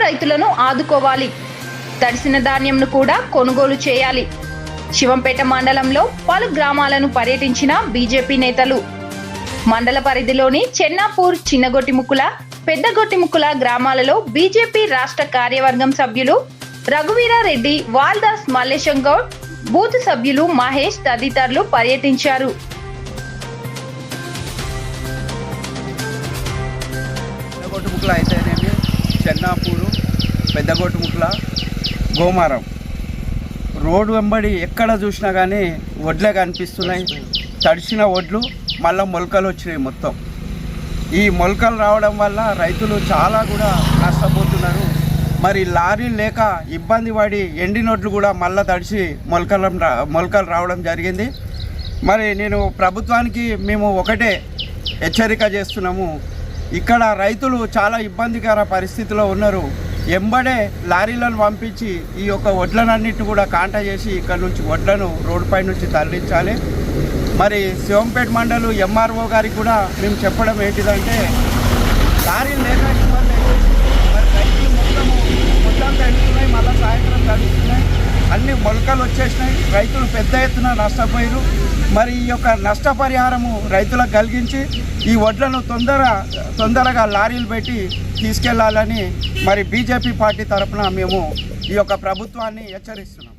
రైతులను ఆదుకోవాలి. తడిసిన ధాన్యంను కూడా కొనుగోలు చేయాలి. శివంపేట మండలంలో పలు గ్రామాలను పర్యటించిన బీజేపీ నేతలు. మండల పరిధిలోని చెన్నాపూర్, చిన్నగొట్టిముక్కుల, పెద్దగొట్టిముక్కుల గ్రామాలలో బీజేపీ రాష్ట్ర కార్యవర్గం సభ్యులు రఘువీరారెడ్డి, వాల్దాస్ మల్లేశం గౌడ్, బూత్ సభ్యులు మహేష్ తదితరులు పర్యటించారు. పెద్దగొట్టుముక్కుల అయితేనేమి, చెన్నాపూరు, పెద్దగొట్టుముక్కుల, గోమారం రోడ్డు వెంబడి ఎక్కడ చూసినా కానీ వడ్లే కనిపిస్తున్నాయి. తడిసిన వడ్లు మళ్ళీ మొలకలు వచ్చినాయి. మొత్తం ఈ మొలకలు రావడం వల్ల రైతులు చాలా కూడా నష్టపోతున్నారు. మరి లారీలు లేక ఇబ్బంది పడి ఎండినొడ్లు కూడా మళ్ళీ తడిసి మొలకలు రావడం జరిగింది. మరి నేను ప్రభుత్వానికి మేము ఒకటే హెచ్చరిక చేస్తున్నాము. ఇక్కడ రైతులు చాలా ఇబ్బందికర పరిస్థితిలో ఉన్నారు. ఎంబడే లారీలను పంపించి ఈ యొక్క వడ్లనన్నిటిని కూడా కాంటా చేసి ఇక్కడ నుంచి వడ్లను రోడ్డుపై నుంచి తరలించాలి. మరి శివంపేట మండలు ఎంఆర్ఓ గారికి కూడా మేము చెప్పడం ఏంటిదంటే, లారీలు లేక ఇబ్బంది అవుతుంది. మరి రైతులు మొత్తం తడుస్తున్నాయి, మళ్ళీ సాయంత్రం తడుస్తున్నాయి, అన్ని మొలకలు వచ్చేసినాయి. రైతులు పెద్ద ఎత్తున నష్టపోయారు. మరి ఈ యొక్క నష్టపరిహారము రైతులకు కలిగించి ఈ వడ్లను తొందరగా లారీలు పెట్టి తీసుకెళ్లాలని మరి బీజేపీ పార్టీ తరఫున మేము ఈ యొక్క ప్రభుత్వాన్ని హెచ్చరిస్తున్నాం.